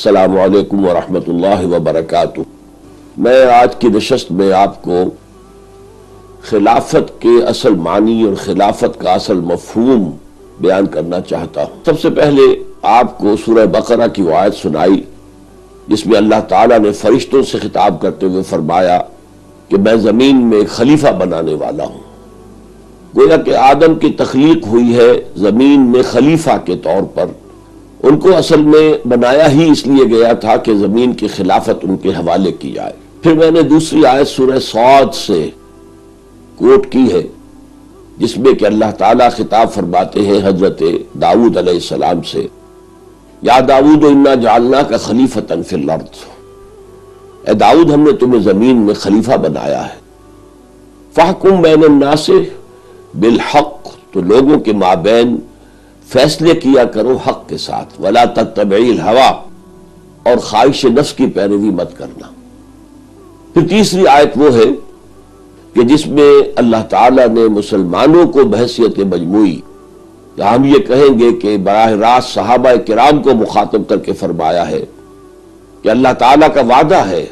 السلام علیکم ورحمۃ اللہ وبرکاتہ۔ میں آج کی نشست میں آپ کو خلافت کے اصل معنی اور خلافت کا اصل مفہوم بیان کرنا چاہتا ہوں۔ سب سے پہلے آپ کو سورہ بقرہ کی وہ آیت سنائی جس میں اللہ تعالیٰ نے فرشتوں سے خطاب کرتے ہوئے فرمایا کہ میں زمین میں ایک خلیفہ بنانے والا ہوں۔ گویا کہ آدم کی تخلیق ہوئی ہے زمین میں خلیفہ کے طور پر، ان کو اصل میں بنایا ہی اس لیے گیا تھا کہ زمین کی خلافت ان کے حوالے کی جائے۔ پھر میں نے دوسری آیت سورہ صاد سے کوٹ کی ہے جس میں کہ اللہ تعالیٰ خطاب فرماتے ہیں حضرت داؤد علیہ السلام سے، یا داؤد انا جعلناک خلیفۃ فی الارض، اے داؤد ہم نے تمہیں زمین میں خلیفہ بنایا ہے۔ فاحکم بین الناس بالحق، تو لوگوں کے مابین فیصلے کیا کرو حق کے ساتھ، ولا تتبعی الہوی، اور خواہش نفس کی پیروی مت کرنا۔ پھر تیسری آیت وہ ہے کہ جس میں اللہ تعالیٰ نے مسلمانوں کو بحیثیت مجموعی، یا ہم یہ کہیں گے کہ براہ راست صحابہ کرام کو مخاطب کر کے فرمایا ہے کہ اللہ تعالیٰ کا وعدہ ہے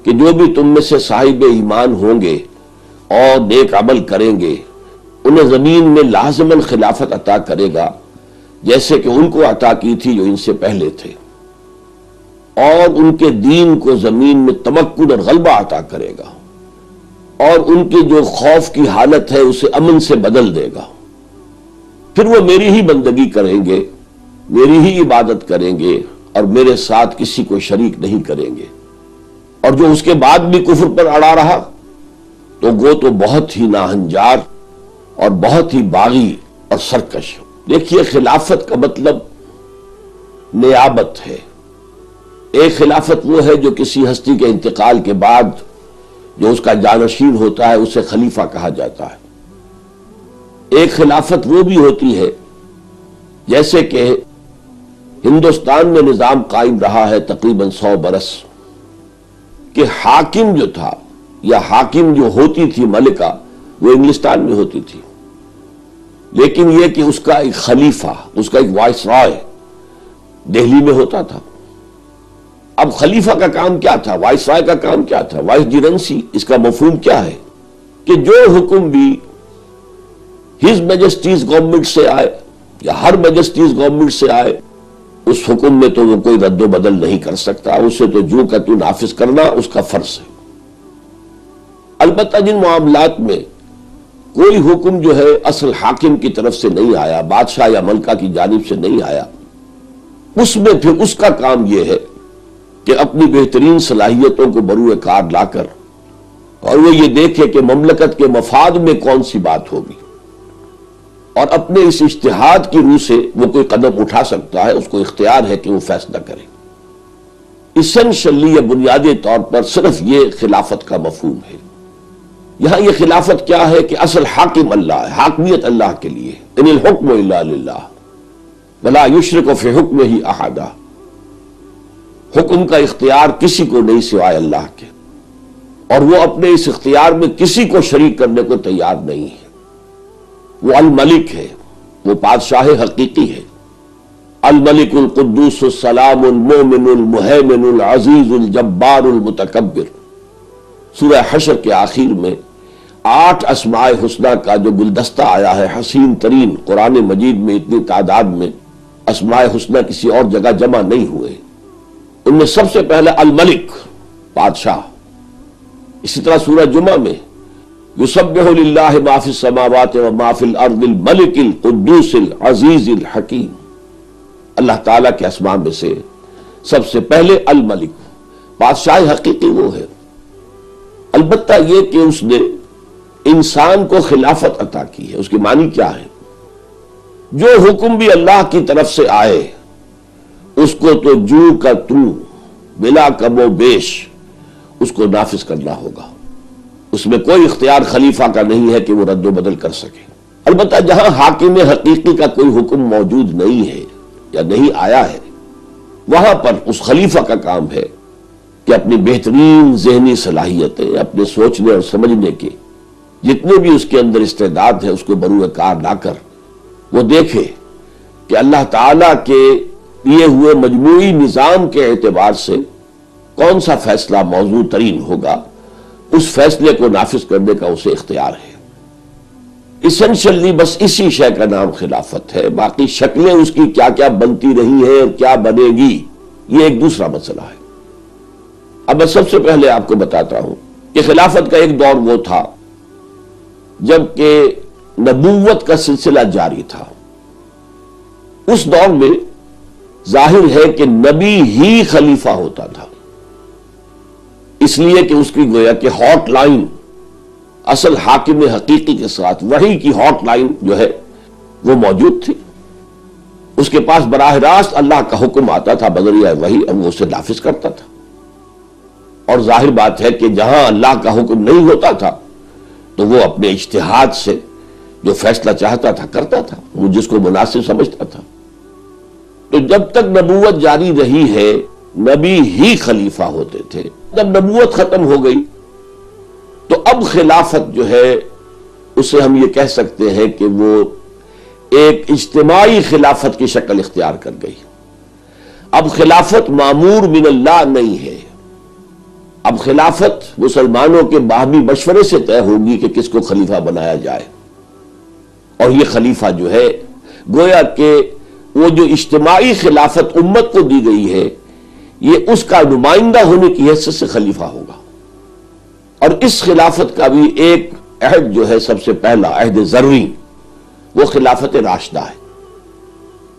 کہ جو بھی تم میں سے صاحب ایمان ہوں گے اور نیک عمل کریں گے انہیں زمین میں لازماً خلافت عطا کرے گا، جیسے کہ ان کو عطا کی تھی جو ان سے پہلے تھے، اور ان کے دین کو زمین میں تمکن اور غلبہ عطا کرے گا، اور ان کی جو خوف کی حالت ہے اسے امن سے بدل دے گا۔ پھر وہ میری ہی بندگی کریں گے، میری ہی عبادت کریں گے، اور میرے ساتھ کسی کو شریک نہیں کریں گے۔ اور جو اس کے بعد بھی کفر پر اڑا رہا تو وہ تو بہت ہی ناہنجار اور بہت ہی باغی اور سرکش۔ دیکھیے، خلافت کا مطلب نیابت ہے۔ ایک خلافت وہ ہے جو کسی ہستی کے انتقال کے بعد جو اس کا جانشین ہوتا ہے اسے خلیفہ کہا جاتا ہے۔ ایک خلافت وہ بھی ہوتی ہے جیسے کہ ہندوستان میں نظام قائم رہا ہے تقریباً 100 برس، کہ حاکم جو تھا یا حاکم جو ہوتی تھی ملکہ وہ انگلستان میں ہوتی تھی، لیکن یہ کہ اس کا ایک خلیفہ، اس کا ایک وائس رائے دہلی میں ہوتا تھا۔ اب خلیفہ کا کام کیا تھا، وائس رائے کا کام کیا تھا، وائس جرنسی، اس کا مفہوم کیا ہے کہ جو حکم بھی ہز میجسٹیز گورنمنٹ سے آئے یا ہر میجسٹیز گورنمنٹ سے آئے اس حکم میں تو وہ کوئی رد و بدل نہیں کر سکتا، اسے تو جو کا تو نافذ کرنا اس کا فرض ہے۔ البتہ جن معاملات میں کوئی حکم جو ہے اصل حاکم کی طرف سے نہیں آیا، بادشاہ یا ملکہ کی جانب سے نہیں آیا، اس میں پھر اس کا کام یہ ہے کہ اپنی بہترین صلاحیتوں کو بروئے کار لا کر اور وہ یہ دیکھے کہ مملکت کے مفاد میں کون سی بات ہوگی، اور اپنے اس اجتہاد کی روح سے وہ کوئی قدم اٹھا سکتا ہے، اس کو اختیار ہے کہ وہ فیصلہ کرے۔ اسینشلی یا بنیادی طور پر صرف یہ خلافت کا مفہوم ہے۔ یہاں یہ خلافت کیا ہے کہ اصل حاکم اللہ ہے، حاکمیت اللہ کے لیے، ان الحکم الا للہ ولا یشرک فی حکمہ احدا، حکم کا اختیار کسی کو نہیں سوائے اللہ کے، اور وہ اپنے اس اختیار میں کسی کو شریک کرنے کو تیار نہیں ہے۔ وہ الملک ہے، وہ بادشاہ حقیقی ہے، الملک القدوس السلام المومن المہیمن العزیز الجبار المتکبر۔ سورہ حشر کے آخر میں 8 اسماء حسنہ کا جو گلدستہ آیا ہے حسین ترین، قرآن مجید میں اتنی تعداد میں اسماء حسنہ کسی اور جگہ جمع نہیں ہوئے، ان میں سب سے پہلے الملک، بادشاہ۔ اسی طرح سورہ جمعہ میں یسبح للہ ما فی السماوات و ما فی الارض الملک القدوس العزیز الحکیم۔ اللہ تعالیٰ کے اسماء میں سے سب سے پہلے الملک، بادشاہ حقیقی وہ ہے۔ البتہ یہ کہ اس نے انسان کو خلافت عطا کی ہے، اس کی معنی کیا ہے؟ جو حکم بھی اللہ کی طرف سے آئے اس کو تو جو کا تو بلا کم و بیش اس کو نافذ کرنا ہوگا، اس میں کوئی اختیار خلیفہ کا نہیں ہے کہ وہ رد و بدل کر سکے۔ البتہ جہاں حاکم حقیقی کا کوئی حکم موجود نہیں ہے یا نہیں آیا ہے، وہاں پر اس خلیفہ کا کام ہے کہ اپنی بہترین ذہنی صلاحیتیں، اپنے سوچنے اور سمجھنے کے جتنے بھی اس کے اندر استعداد ہے اس کو بروئے کار لا کر وہ دیکھے کہ اللہ تعالیٰ کے یہ ہوئے مجموعی نظام کے اعتبار سے کون سا فیصلہ موزوں ترین ہوگا، اس فیصلے کو نافذ کرنے کا اسے اختیار ہے۔ اسینشلی بس اسی شے کا نام خلافت ہے، باقی شکلیں اس کی کیا کیا بنتی رہی ہیں اور کیا بنے گی یہ ایک دوسرا مسئلہ ہے۔ اب میں سب سے پہلے آپ کو بتاتا ہوں کہ خلافت کا ایک دور وہ تھا جب کہ نبوت کا سلسلہ جاری تھا۔ اس دور میں ظاہر ہے کہ نبی ہی خلیفہ ہوتا تھا، اس لیے کہ اس کی گویا کہ ہاٹ لائن اصل حاکم حقیقی کے ساتھ وحی کی ہاٹ لائن جو ہے وہ موجود تھی۔ اس کے پاس براہ راست اللہ کا حکم آتا تھا بذریعہ وحی، وہ اسے نافذ کرتا تھا۔ اور ظاہر بات ہے کہ جہاں اللہ کا حکم نہیں ہوتا تھا تو وہ اپنے اجتہاد سے جو فیصلہ چاہتا تھا کرتا تھا، وہ جس کو مناسب سمجھتا تھا۔ تو جب تک نبوت جاری رہی ہے نبی ہی خلیفہ ہوتے تھے۔ جب نبوت ختم ہو گئی تو اب خلافت جو ہے اسے ہم یہ کہہ سکتے ہیں کہ وہ ایک اجتماعی خلافت کی شکل اختیار کر گئی۔ اب خلافت معمور من اللہ نہیں ہے، اب خلافت مسلمانوں کے باہمی مشورے سے طے ہوگی کہ کس کو خلیفہ بنایا جائے۔ اور یہ خلیفہ جو ہے گویا کہ وہ جو اجتماعی خلافت امت کو دی گئی ہے یہ اس کا نمائندہ ہونے کی حیثیت سے خلیفہ ہوگا۔ اور اس خلافت کا بھی ایک عہد جو ہے سب سے پہلا عہد ضروری وہ خلافت راشدہ ہے۔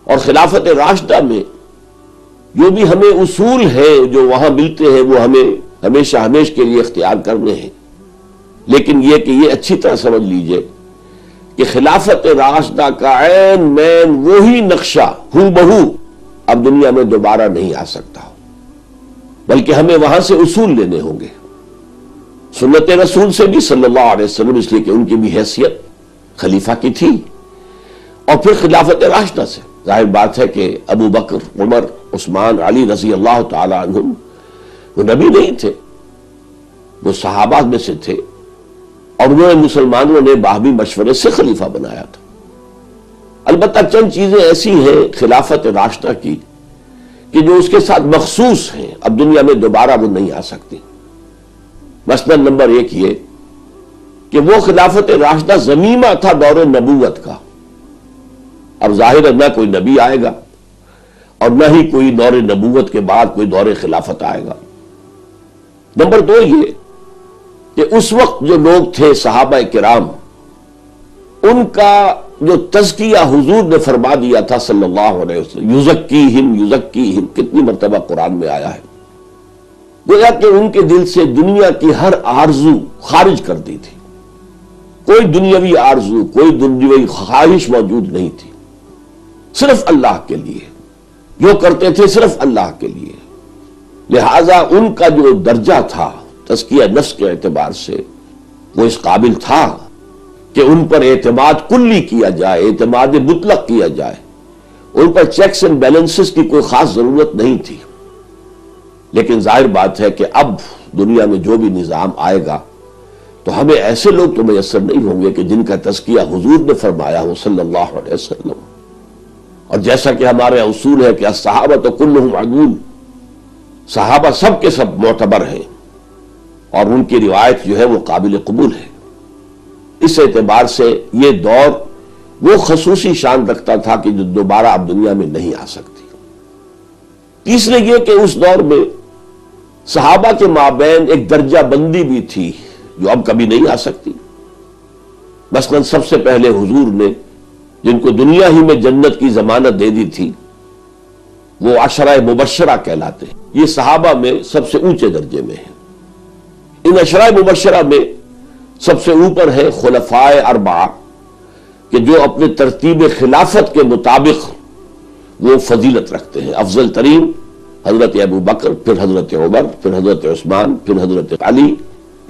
اور خلافت راشدہ میں جو بھی ہمیں اصول ہیں جو وہاں ملتے ہیں وہ ہمیں ہمیشہ ہمیش کے لیے اختیار کرنے ہیں، لیکن یہ کہ یہ اچھی طرح سمجھ لیجئے کہ خلافت راشدہ کا عین مین وہی نقشہ ہو بہو اب دنیا میں دوبارہ نہیں آ سکتا، بلکہ ہمیں وہاں سے اصول لینے ہوں گے، سنت رسول سے بھی صلی اللہ علیہ وسلم، اس لیے کہ ان کی بھی حیثیت خلیفہ کی تھی، اور پھر خلافت راشدہ سے ظاہر بات ہے کہ ابو بکر، عمر، عثمان، علی رضی اللہ تعالی عنہم وہ نبی نہیں تھے، وہ صحابہ میں سے تھے، اور انہوں نے مسلمانوں نے باہمی مشورے سے خلیفہ بنایا تھا۔ البتہ چند چیزیں ایسی ہیں خلافت راشدہ کی کہ جو اس کے ساتھ مخصوص ہیں، اب دنیا میں دوبارہ وہ نہیں آ سکتی۔ مثلا نمبر ایک یہ کہ وہ خلافت راشدہ ضمیمہ تھا دور نبوت کا، اب ظاہر ہے نہ کوئی نبی آئے گا اور نہ ہی کوئی دور نبوت کے بعد کوئی دور خلافت آئے گا۔ نمبر دو یہ کہ اس وقت جو لوگ تھے صحابہ کرام، ان کا جو تزکیہ حضور نے فرما دیا تھا صلی اللہ علیہ وسلم، یزکیہم یزکیہم، کتنی مرتبہ قرآن میں آیا ہے، گویا کہ ان کے دل سے دنیا کی ہر آرزو خارج کر دی تھی، کوئی دنیاوی آرزو، کوئی دنیاوی خواہش موجود نہیں تھی، صرف اللہ کے لیے جو کرتے تھے، صرف اللہ کے لیے۔ لہذا ان کا جو درجہ تھا تزکیہ نفس کے اعتبار سے وہ اس قابل تھا کہ ان پر اعتماد کلی کیا جائے، اعتماد مطلق کیا جائے، ان پر چیکس اینڈ بیلنسز کی کوئی خاص ضرورت نہیں تھی۔ لیکن ظاہر بات ہے کہ اب دنیا میں جو بھی نظام آئے گا تو ہمیں ایسے لوگ تو میسر نہیں ہوں گے کہ جن کا تزکیہ حضور نے فرمایا ہو صلی اللہ علیہ وسلم۔ اور جیسا کہ ہمارے اصول ہے کہ الصحابہ کلہم عدول، صحابہ سب کے سب معتبر ہیں اور ان کی روایت جو ہے وہ قابل قبول ہے۔ اس اعتبار سے یہ دور وہ خصوصی شان رکھتا تھا کہ جو دوبارہ اب دنیا میں نہیں آ سکتی۔ تیسرے یہ کہ اس دور میں صحابہ کے مابین ایک درجہ بندی بھی تھی جو اب کبھی نہیں آ سکتی۔ مثلا سب سے پہلے حضور نے جن کو دنیا ہی میں جنت کی ضمانت دے دی تھی وہ عشرہ مبشرہ کہلاتے ہیں، یہ صحابہ میں سب سے اونچے درجے میں ہیں۔ ان عشرہ مبشرہ میں سب سے اوپر ہے خلفائے اربعہ کہ جو اپنے ترتیب خلافت کے مطابق وہ فضیلت رکھتے ہیں۔ افضل ترین حضرت ابو بکر، پھر حضرت عمر، پھر حضرت عثمان، پھر حضرت علی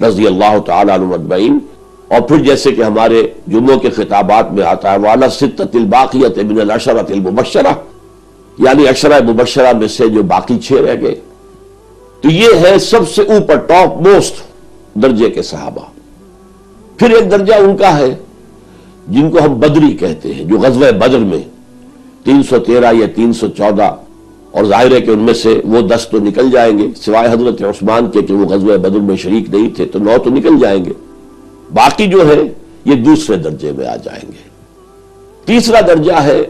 رضی اللہ تعالیٰ عنہ اجمعین، اور پھر جیسے کہ ہمارے جمعوں کے خطابات میں آتا ہے وَعَلَى السِّتَّةِ الْبَاقِيَةِ مِنَ الْعَشَرَةِ الْمُبَشَّرَةِ، یعنی عشرہ مبشرہ میں سے جو باقی 6 رہ گئے، تو یہ ہے سب سے اوپر ٹاپ موسٹ درجے کے صحابہ۔ پھر ایک درجہ ان کا ہے جن کو ہم بدری کہتے ہیں، جو غزوہ بدر میں 313 یا 314 اور ظاہر ہے کہ ان میں سے وہ 10 تو نکل جائیں گے، سوائے حضرت عثمان کے کہ وہ غزوہ بدر میں شریک نہیں تھے، تو 9 تو نکل جائیں گے، باقی جو ہے یہ دوسرے درجے میں آ جائیں گے۔ تیسرا درجہ ہے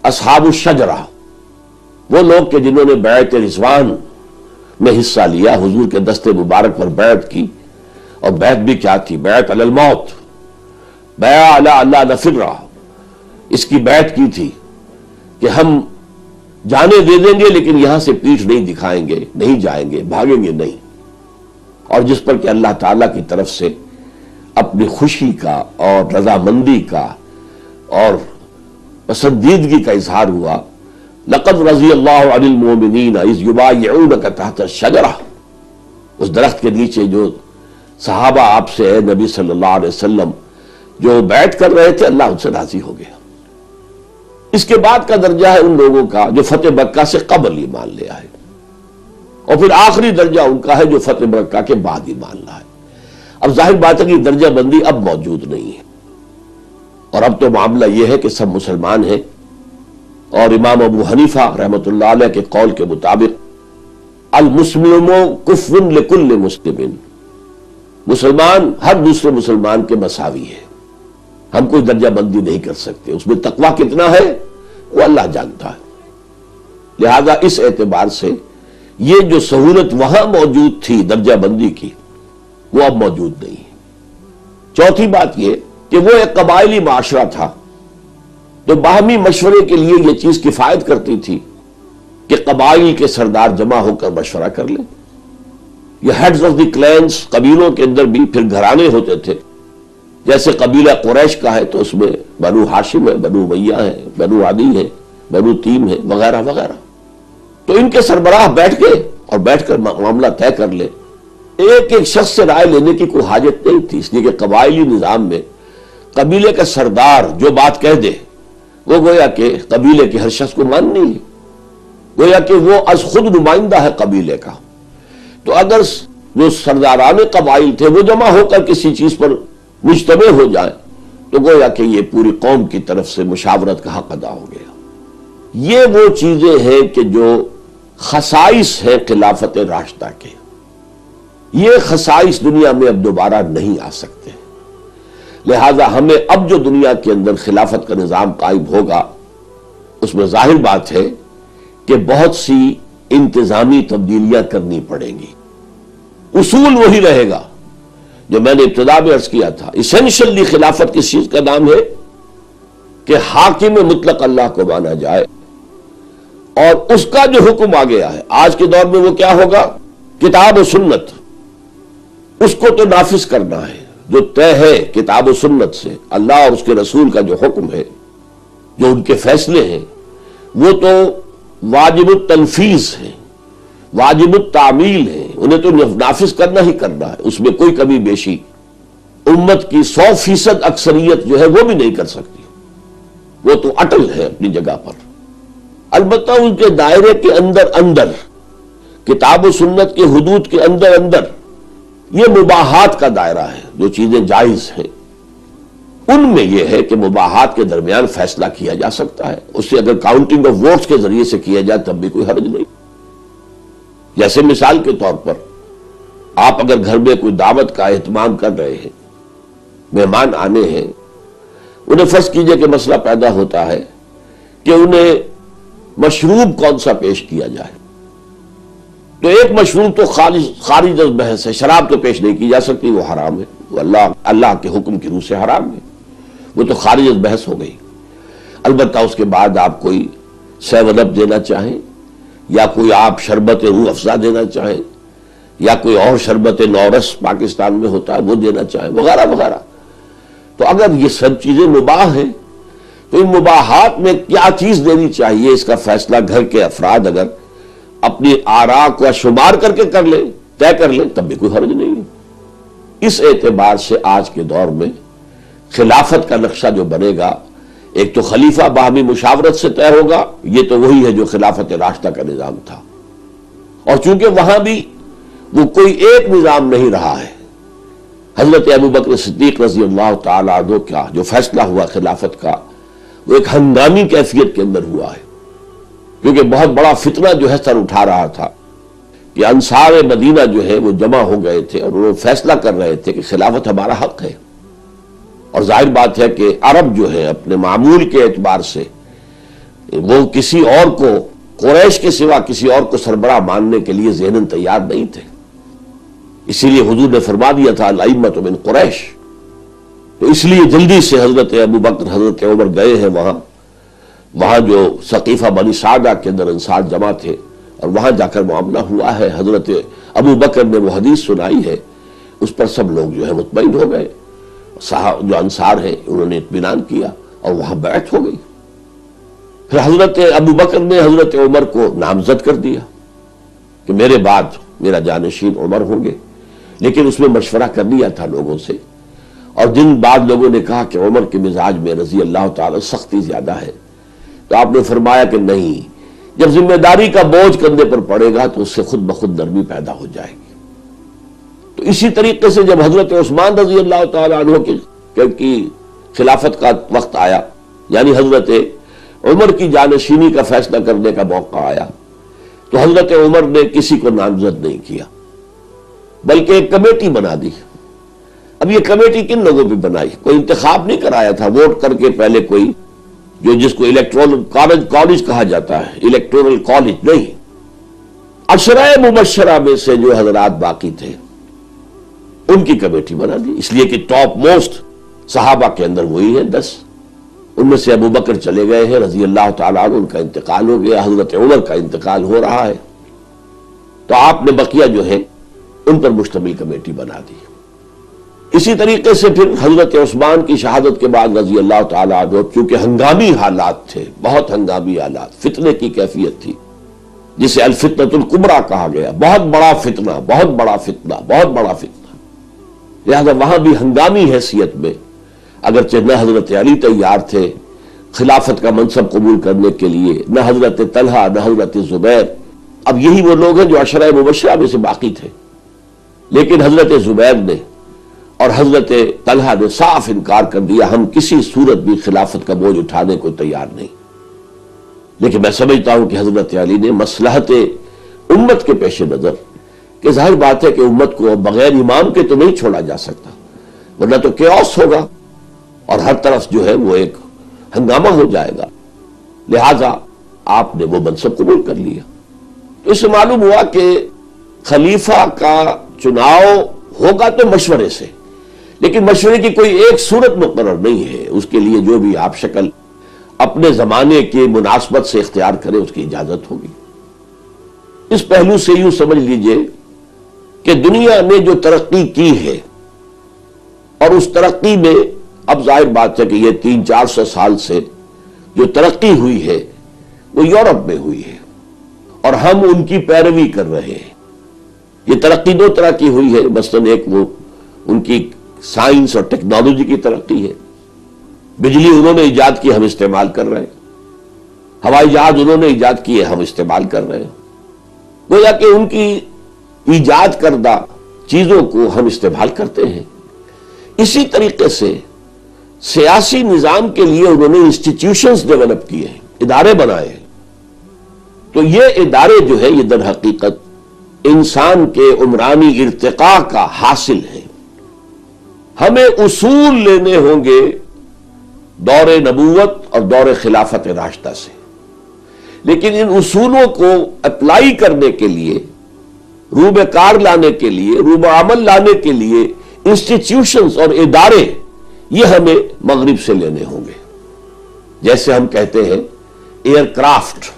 اصحاب الشجرہ، وہ لوگ کہ جنہوں نے بیعت رضوان میں حصہ لیا، حضور کے دست مبارک پر بیعت کی، اور بیعت بھی کیا تھی؟ بیعت علی الموت، بیع علی اللہ نفر، اس کی بیعت کی تھی کہ ہم جانے دے دیں گے لیکن یہاں سے پیٹھ نہیں دکھائیں گے، نہیں جائیں گے، بھاگیں گے نہیں، اور جس پر کہ اللہ تعالیٰ کی طرف سے اپنی خوشی کا اور رضامندی کا اور پسندیدگی کا اظہار ہوا۔ لقد رضی اللہ عن المؤمنین اذ یبایعونک تحت الشجرہ، اس درخت کے نیچے جو صحابہ آپ سے ہے نبی صلی اللہ علیہ وسلم جو بیعت کر رہے تھے، اللہ ان سے راضی ہو گیا۔ اس کے بعد کا درجہ ہے ان لوگوں کا جو فتح مکہ سے قبل ایمان لے آئے، اور پھر آخری درجہ ان کا ہے جو فتح مکہ کے بعد ایمان لائے۔ اب ظاہر بات ہے کہ درجہ بندی اب موجود نہیں ہے، اور اب تو معاملہ یہ ہے کہ سب مسلمان ہیں، اور امام ابو حنیفہ رحمۃ اللہ علیہ کے قول کے مطابق المسلم کفر لکل مسلم، مسلمان ہر دوسرے مسلمان کے مساوی ہے، ہم کوئی درجہ بندی نہیں کر سکتے، اس میں تقویٰ کتنا ہے وہ اللہ جانتا ہے۔ لہذا اس اعتبار سے یہ جو سہولت وہاں موجود تھی درجہ بندی کی، وہ اب موجود نہیں ہے۔ چوتھی بات یہ کہ وہ ایک قبائلی معاشرہ تھا، تو باہمی مشورے کے لیے یہ چیز کفایت کرتی تھی کہ قبائل کے سردار جمع ہو کر مشورہ کر لیں۔ یہ ہیڈز آف دی کلینز، قبیلوں کے اندر بھی پھر گھرانے ہوتے تھے، جیسے قبیلہ قریش کا ہے تو اس میں بنو ہاشم ہے، بنو امیہ ہے، بنو عدی ہے، بنو تیم ہے، وغیرہ وغیرہ، تو ان کے سربراہ بیٹھ کے اور بیٹھ کر معاملہ طے کر لے۔ ایک ایک شخص سے رائے لینے کی کوئی حاجت نہیں تھی، اس لیے کہ قبائلی نظام میں قبیلے کا سردار جو بات کہہ دے وہ گویا کہ قبیلے کے ہر شخص کو ماننی ہے، گویا کہ وہ از خود نمائندہ ہے قبیلے کا۔ تو اگر جو سرداران قبائل تھے وہ جمع ہو کر کسی چیز پر مجتمع ہو جائیں تو گویا کہ یہ پوری قوم کی طرف سے مشاورت کا حق ادا ہو گیا۔ یہ وہ چیزیں ہیں کہ جو خصائص ہیں خلافت راشدہ کے، یہ خصائص دنیا میں اب دوبارہ نہیں آ سکتے، لہذا ہمیں اب جو دنیا کے اندر خلافت کا نظام قائم ہوگا اس میں ظاہر بات ہے کہ بہت سی انتظامی تبدیلیاں کرنی پڑیں گی۔ اصول وہی رہے گا جو میں نے ابتدا میں عرض کیا تھا، اسینشلی خلافت کس چیز کا نام ہے کہ حاکم مطلق اللہ کو مانا جائے، اور اس کا جو حکم آ گیا ہے آج کے دور میں وہ کیا ہوگا؟ کتاب و سنت، اس کو تو نافذ کرنا ہے، جو طے ہے کتاب و سنت سے، اللہ اور اس کے رسول کا جو حکم ہے، جو ان کے فیصلے ہیں، وہ تو واجب التنفیذ ہیں، واجب التعمیل ہیں، انہیں تو نافذ کرنا ہی کرنا ہے، اس میں کوئی کمی بیشی امت کی 100% اکثریت جو ہے وہ بھی نہیں کر سکتی، وہ تو اٹل ہے اپنی جگہ پر۔ البتہ ان کے دائرے کے اندر اندر، کتاب و سنت کے حدود کے اندر اندر، یہ مباحات کا دائرہ ہے، جو چیزیں جائز ہیں ان میں یہ ہے کہ مباحات کے درمیان فیصلہ کیا جا سکتا ہے، اس سے اگر کاؤنٹنگ آف ووٹس کے ذریعے سے کیا جائے تب بھی کوئی حرج نہیں۔ جیسے مثال کے طور پر آپ اگر گھر میں کوئی دعوت کا اہتمام کر رہے ہیں، مہمان آنے ہیں، انہیں فرض کیجئے کہ مسئلہ پیدا ہوتا ہے کہ انہیں مشروب کون سا پیش کیا جائے، تو ایک مشروب تو خارج از بحث ہے، شراب تو پیش نہیں کی جا سکتی، وہ حرام ہے، وہ اللہ کے حکم کی روح سے حرام ہے، وہ تو خارج از بحث ہو گئی۔ البتہ اس کے بعد آپ کوئی 7 اپ دینا چاہیں، یا کوئی آپ شربت روح افزا دینا چاہیں، یا کوئی اور شربت نورس پاکستان میں ہوتا ہے وہ دینا چاہیں، وغیرہ وغیرہ، تو اگر یہ سب چیزیں مباح ہیں تو ان مباحات میں کیا چیز دینی چاہیے اس کا فیصلہ گھر کے افراد اگر اپنی آراء کو شمار کر کے کر لیں، طے کر لیں، تب بھی کوئی حرج نہیں ہے۔ اس اعتبار سے آج کے دور میں خلافت کا نقشہ جو بنے گا، ایک تو خلیفہ باہمی مشاورت سے طے ہوگا، یہ تو وہی ہے جو خلافت راشدہ کا نظام تھا، اور چونکہ وہاں بھی وہ کوئی ایک نظام نہیں رہا ہے، حضرت ابوبکر صدیق رضی اللہ تعالی عنہ کا جو فیصلہ ہوا خلافت کا، وہ ایک ہنگامی کیفیت کے اندر ہوا ہے، کیونکہ بہت بڑا فتنہ جو ہے سر اٹھا رہا تھا کہ انصار مدینہ جو ہے وہ جمع ہو گئے تھے اور وہ فیصلہ کر رہے تھے کہ خلافت ہمارا حق ہے. اور ظاہر بات ہے کہ عرب جو ہے اپنے معمول کے اعتبار سے وہ کسی اور کو قریش کے سوا کسی اور کو سربراہ ماننے کے لیے ذہناً تیار نہیں تھے. اسی لیے حضور نے فرما دیا تھا الائمۃ من قریش. تو اس لیے جلدی سے حضرت ابو بکر حضرت عمر گئے ہیں وہاں جو ثقیفہ بنی سعدہ کے اندر انصار جمع تھے اور وہاں جا کر معاملہ ہوا ہے. حضرت ابو بکر نے وہ حدیث سنائی ہے, اس پر سب لوگ جو ہے مطمئن ہو گئے. جو انصار ہیں انہوں نے اطمینان کیا اور وہاں بیعت ہو گئی. پھر حضرت ابو بکر نے حضرت عمر کو نامزد کر دیا کہ میرے بعد میرا جانشین عمر ہوں گے, لیکن اس میں مشورہ کر لیا تھا لوگوں سے. اور دن بعد لوگوں نے کہا کہ عمر کے مزاج میں رضی اللہ تعالی سختی زیادہ ہے, تو آپ نے فرمایا کہ نہیں, جب ذمہ داری کا بوجھ کندھے پر پڑے گا تو اس سے خود بخود نرمی پیدا ہو جائے گی. تو اسی طریقے سے جب حضرت عثمان رضی اللہ تعالی عنہ کی خلافت کا وقت آیا, یعنی حضرت عمر کی جانشینی کا فیصلہ کرنے کا موقع آیا, تو حضرت عمر نے کسی کو نامزد نہیں کیا بلکہ ایک کمیٹی بنا دی. اب یہ کمیٹی کن لوگوں پہ بنائی؟ کوئی انتخاب نہیں کرایا تھا ووٹ کر کے پہلے, کوئی جس کو الیکٹورل کالج کہا جاتا ہے, الیکٹورل کالج نہیں. عشرہ مبشرہ میں سے جو حضرات باقی تھے ان کی کمیٹی بنا دی, اس لیے کہ ٹاپ موسٹ صحابہ کے اندر وہی ہیں 10. ان میں سے ابو بکر چلے گئے ہیں رضی اللہ تعالیٰ عنہ, ان کا انتقال ہو گیا. حضرت عمر کا انتقال ہو رہا ہے, تو آپ نے بقیہ جو ہے ان پر مشتمل کمیٹی بنا دی. اسی طریقے سے پھر حضرت عثمان کی شہادت کے بعد رضی اللہ تعالیٰ عنہ, چونکہ ہنگامی حالات تھے, بہت ہنگامی حالات, فتنے کی کیفیت تھی جسے الفتنۃ الکبریٰ کہا گیا, بہت بڑا فتنہ, بہت بڑا فتنہ, بہت بڑا فتنہ. لہذا وہاں بھی ہنگامی حیثیت میں اگرچہ نہ حضرت علی تیار تھے خلافت کا منصب قبول کرنے کے لیے, نہ حضرت طلحہ, نہ حضرت زبیر. اب یہی وہ لوگ ہیں جو عشرہ مبشرہ میں سے باقی تھے, لیکن حضرت زبیر نے اور حضرت طلحہ نے صاف انکار کر دیا, ہم کسی صورت بھی خلافت کا بوجھ اٹھانے کو تیار نہیں. لیکن میں سمجھتا ہوں کہ حضرت علی نے مصلحت امت کے پیش نظر, کہ ظاہر بات ہے کہ امت کو بغیر امام کے تو نہیں چھوڑا جا سکتا, ورنہ تو کیوس ہوگا اور ہر طرف جو ہے وہ ایک ہنگامہ ہو جائے گا. لہذا آپ نے وہ منصب قبول کر لیا. تو اس سے معلوم ہوا کہ خلیفہ کا چناؤ ہوگا تو مشورے سے, لیکن مشورے کی کوئی ایک صورت مقرر نہیں ہے. اس کے لیے جو بھی آپ شکل اپنے زمانے کی مناسبت سے اختیار کرے اس کی اجازت ہوگی. اس پہلو سے یوں سمجھ لیجئے کہ دنیا نے جو ترقی کی ہے, اور اس ترقی میں اب ظاہر بات ہے کہ یہ 300-400 سال سے جو ترقی ہوئی ہے وہ یورپ میں ہوئی ہے, اور ہم ان کی پیروی کر رہے ہیں. یہ ترقی دو طرح کی ہوئی ہے, مثلاً ایک وہ ان کی سائنس اور ٹیکنالوجی کی ترقی ہے. بجلی انہوں نے ایجاد کی, ہم استعمال کر رہے ہیں. ہوائی جہاز انہوں نے ایجاد کیے, ہم استعمال کر رہے ہیں. گویا کہ ان کی ایجاد کردہ چیزوں کو ہم استعمال کرتے ہیں. اسی طریقے سے سیاسی نظام کے لیے انہوں نے انسٹیٹیوشنز ڈیولپ کیے ہیں, ادارے بنائے ہیں. تو یہ ادارے جو ہے یہ در حقیقت انسان کے عمرانی ارتقاء کا حاصل ہے. ہمیں اصول لینے ہوں گے دور نبوت اور دور خلافت راشدہ سے, لیکن ان اصولوں کو اپلائی کرنے کے لیے, روب کار لانے کے لیے, روب عمل لانے کے لیے انسٹیٹیوشنز اور ادارے یہ ہمیں مغرب سے لینے ہوں گے. جیسے ہم کہتے ہیں ایئر کرافٹ,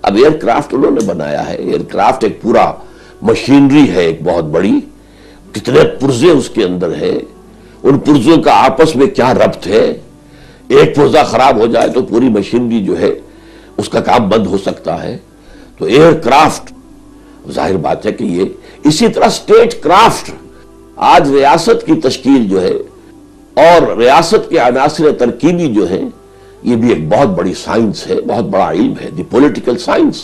اب ایئر کرافٹ انہوں نے بنایا ہے. ایئر کرافٹ ایک پورا مشینری ہے, ایک بہت بڑی, کتنے پرزے اس کے اندر ہیں, ان پرزوں کا آپس میں کیا ربط ہے. ایک پرزہ خراب ہو جائے تو پوری مشینری جو ہے اس کا کام بند ہو سکتا ہے. تو ایئر کرافٹ ظاہر بات ہے کہ یہ اسی طرح اسٹیٹ کرافٹ, آج ریاست کی تشکیل جو ہے اور ریاست کے عناصر ترکیبی جو ہیں یہ بھی ایک بہت بڑی سائنس ہے, بہت بڑا علم ہے, دی پولیٹیکل سائنس.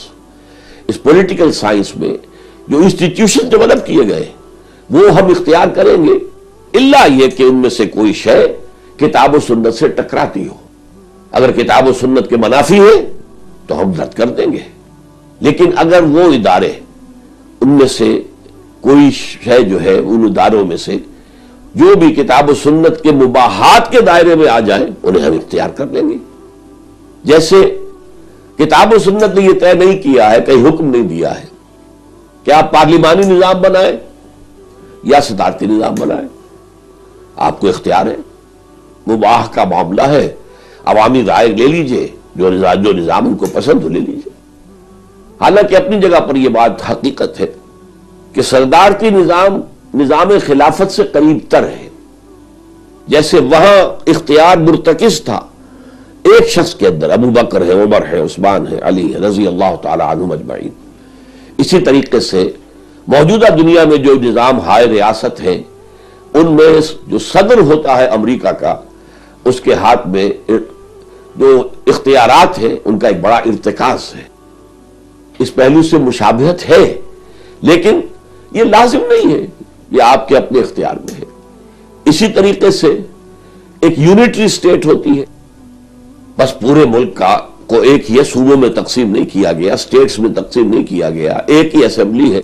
اس پولیٹیکل سائنس میں جو انسٹیٹیوشن ڈیولپ کیے گئے وہ ہم اختیار کریں گے, الا یہ کہ ان میں سے کوئی شے کتاب و سنت سے ٹکراتی ہو. اگر کتاب و سنت کے منافی ہے تو ہم رد کر دیں گے. لیکن اگر وہ ادارے ان میں سے کوئی شے جو ہے ان اداروں میں سے جو بھی کتاب و سنت کے مباحات کے دائرے میں آ جائیں انہیں ہم اختیار کر لیں گے. جیسے کتاب و سنت نے یہ طے نہیں کیا ہے، کہیں حکم نہیں دیا ہے کہ آپ پارلیمانی نظام بنائیں یا صدارتی نظام بنائیں، آپ کو اختیار ہے. مباح کا معاملہ ہے، عوامی رائے لے لیجئے، جو نظام ان کو پسند ہو لے لیجئے. حالانکہ اپنی جگہ پر یہ بات حقیقت ہے کہ صدارتی نظام خلافت سے قریب تر ہے. جیسے وہاں اختیار مرتکز تھا ایک شخص کے اندر، ابو بکر ہے، عمر ہے، عثمان ہے، علی ہے رضی اللہ تعالی عنہم اجمعین، اسی طریقے سے موجودہ دنیا میں جو نظام ہائے ریاست ہے ان میں جو صدر ہوتا ہے امریکہ کا، اس کے ہاتھ میں جو اختیارات ہیں ان کا ایک بڑا ارتکاز ہے. اس پہلو سے مشابہت ہے، لیکن یہ لازم نہیں ہے، یہ آپ کے اپنے اختیار میں ہے. اسی طریقے سے ایک یونٹری سٹیٹ ہوتی ہے، بس پورے ملک کو ایک ہی صوبوں میں تقسیم نہیں کیا گیا، سٹیٹس میں تقسیم نہیں کیا گیا، ایک ہی اسمبلی ہے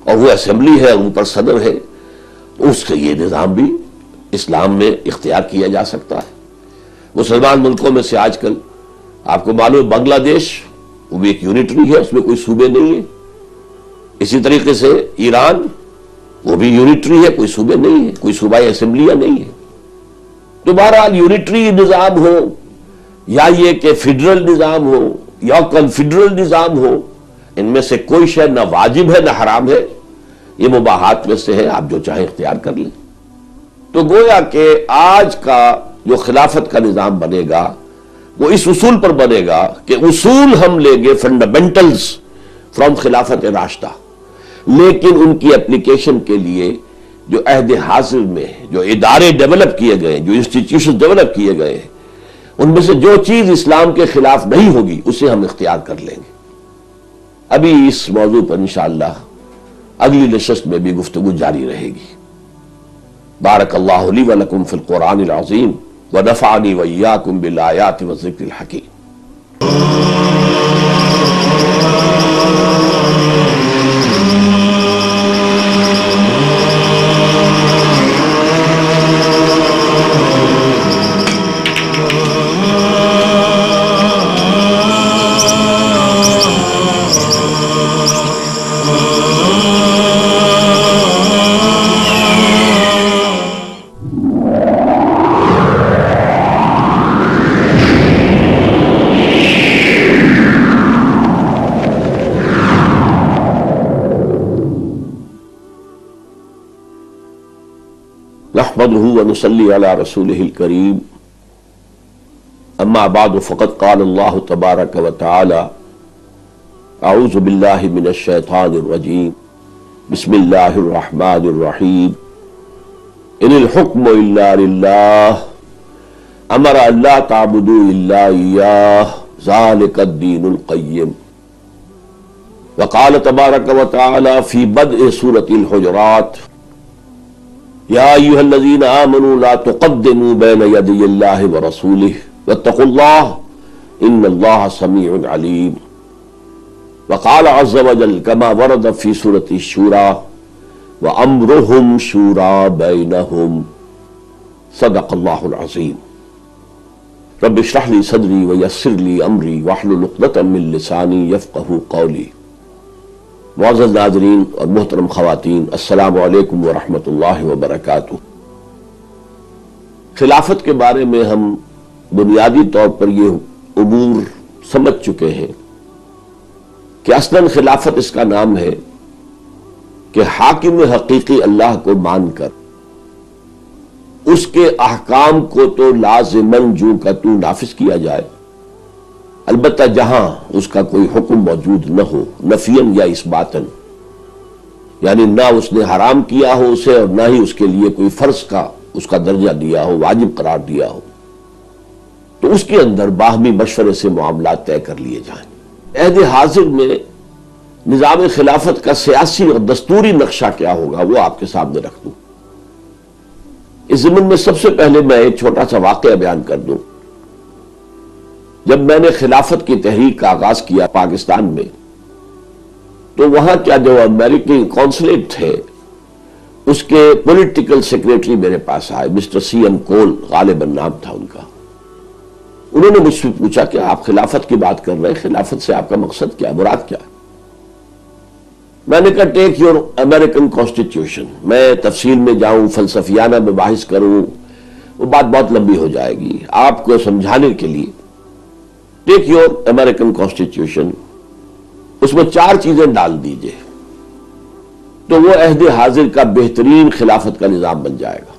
اور وہ اسمبلی ہے، ان پر صدر ہے. اس کا یہ نظام بھی اسلام میں اختیار کیا جا سکتا ہے. مسلمان ملکوں میں سے آج کل آپ کو معلوم ہے بنگلہ دیش، وہ بھی ایک یونٹری ہے، اس میں کوئی صوبے نہیں ہے. اسی طریقے سے ایران، وہ بھی یونٹری ہے، کوئی صوبے نہیں ہے، کوئی صوبائی اسمبلیاں نہیں ہے. تو بہرحال یونٹری نظام ہو یا یہ کہ فیڈرل نظام ہو یا کنفیڈرل نظام ہو، ان میں سے کوئی شے نہ واجب ہے نہ حرام ہے، یہ مباحات میں سے ہے، آپ جو چاہیں اختیار کر لیں. تو گویا کہ آج کا جو خلافت کا نظام بنے گا وہ اس اصول پر بنے گا کہ اصول ہم لیں گے فنڈامنٹلز فرام خلافت راشدہ، لیکن ان کی اپلیکیشن کے لیے جو عہد حاضر میں جو ادارے ڈیولپ کیے گئے، جو انسٹیٹیوشن ڈیولپ کیے گئے ہیں، ان میں سے جو چیز اسلام کے خلاف نہیں ہوگی اسے ہم اختیار کر لیں گے. ابھی اس موضوع پر انشاءاللہ اگلی نشست میں بھی گفتگو جاری رہے گی. بارک اللہ لی ولکم فی القرآن العظیم ونفعنی وإیاکم بالآیات والذکر الحکیم. نحمده ونصلي على رسوله الكريم. اما بعد فقد قال الله تبارك وتعالى اعوذ بالله من الشيطان الرجيم بسم الله الرحمن الرحيم ان الحكم الا لله امر ان لا تعبدوا الا اياه ذلك الدين القيم. وقال تبارك وتعالى في بدء سورة الحجرات یا ایھا الذین آمنوا لا تقدموا بین یدی اللہ ورسولہ واتقوا اللہ ان اللہ سمیع علیم. وقال عز وجل كما ورد في سورة الشورى وامرهم شورى بینہم. صدق اللہ العظیم. رب اشرح لي صدری ویسر لي امری واحلل عقدۃ من لسانی یفقہوا قولی. معزز ناظرین اور محترم خواتین، السلام علیکم ورحمۃ اللہ وبرکاتہ. خلافت کے بارے میں ہم بنیادی طور پر یہ امور سمجھ چکے ہیں کہ اصلاً خلافت اس کا نام ہے کہ حاکم حقیقی اللہ کو مان کر اس کے احکام کو تو لازماً جو کا تو نافذ کیا جائے، البتہ جہاں اس کا کوئی حکم موجود نہ ہو، نفیاً یا اثباتاً، یعنی نہ اس نے حرام کیا ہو اسے اور نہ ہی اس کے لیے کوئی فرض کا اس کا درجہ دیا ہو، واجب قرار دیا ہو، تو اس کے اندر باہمی مشورے سے معاملات طے کر لیے جائیں. عہد حاضر میں نظام خلافت کا سیاسی اور دستوری نقشہ کیا ہوگا وہ آپ کے سامنے رکھ دوں. اس ضمن میں سب سے پہلے میں ایک چھوٹا سا واقعہ بیان کر دوں. جب میں نے خلافت کی تحریک کا آغاز کیا پاکستان میں تو وہاں کیا جو امریکی کونسلیٹ تھے اس کے پولیٹیکل سیکریٹری میرے پاس آئے، مسٹر سی ایم کول غالباً نام تھا ان کا. انہوں نے مجھ سے پوچھا کہ آپ خلافت کی بات کر رہے ہیں، خلافت سے آپ کا مقصد کیا ہے، مراد کیا ہے؟ میں نے کہا ٹیک یور امریکن کانسٹیٹیوشن. میں تفصیل میں جاؤں، فلسفیانہ میں بحث کروں، وہ بات بہت لمبی ہو جائے گی. آپ کو سمجھانے کے لیے ٹیک یور امریکن کانسٹیٹیوشن، اس میں 4 چیزیں ڈال دیجئے تو وہ عہد حاضر کا بہترین خلافت کا نظام بن جائے گا.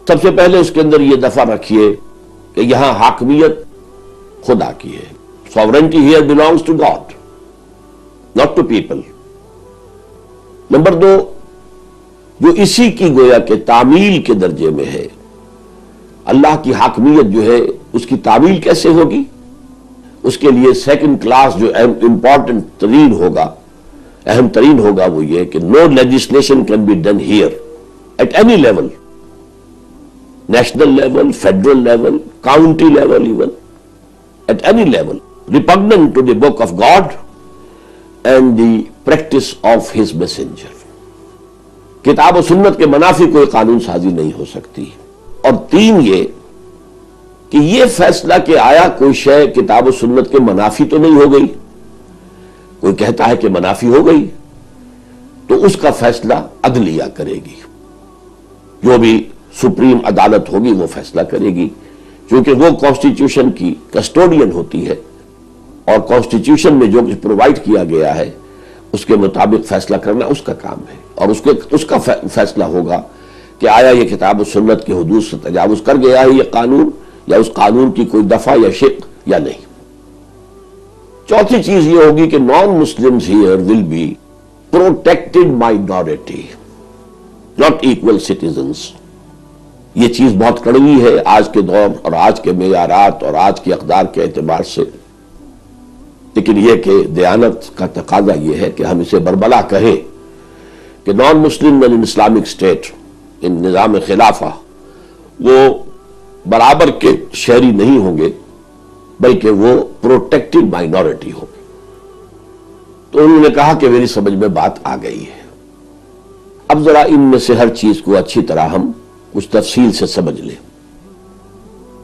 سب سے پہلے اس کے اندر یہ دفعہ رکھیے کہ یہاں حاکمیت خدا کی ہے. sovereignty here belongs to God, not to people. Number 2، جو اسی کی گویا کہ تعمیل کے درجے میں ہے، اللہ کی حاکمیت جو ہے اس کی تعمیل کیسے ہوگی؟ اس کے لیے سیکنڈ کلاس جو امپورٹنٹ ترین ہوگا، اہم ترین ہوگا، وہ یہ کہ no legislation can be done here at any level, national level, federal level, county level, even at any level repugnant to the book of God and the practice of his messenger. کتاب و سنت کے منافی کوئی قانون سازی نہیں ہو سکتی. اور 3 یہ کہ یہ فیصلہ کہ آیا کوئی شے کتاب و سنت کے منافی تو نہیں ہو گئی، کوئی کہتا ہے کہ منافی ہو گئی، تو اس کا فیصلہ عدلیہ کرے گی. جو بھی سپریم عدالت ہوگی وہ فیصلہ کرے گی، کیونکہ وہ کانسٹیٹیوشن کی کسٹوڈین ہوتی ہے اور کانسٹیٹیوشن میں جو کچھ پرووائڈ کیا گیا ہے اس کے مطابق فیصلہ کرنا اس کا کام ہے. اور اس کا فیصلہ ہوگا کہ آیا یہ کتاب و سنت کے حدود سے تجاوز کر گیا ہے یہ قانون، یا اس قانون کی کوئی دفعہ یا شق یا نہیں. چوتھی چیز یہ ہوگی کہ non Muslims here will be protected minority, not equal citizens. یہ چیز بہت کڑوی ہے آج کے دور اور آج کے معیارات اور آج کی اقدار کے اعتبار سے، لیکن یہ کہ دیانت کا تقاضا یہ ہے کہ ہم اسے بربلا کہیں کہ نان مسلم ان اسلامک اسٹیٹ، ان نظام خلافہ، وہ برابر کے شہری نہیں ہوں گے بلکہ وہ پروٹیکٹڈ مائنورٹی ہوں گے. تو انہوں نے کہا کہ میری سمجھ میں بات آ گئی ہے. اب ذرا ان میں سے ہر چیز کو اچھی طرح ہم کچھ تفصیل سے سمجھ لیں.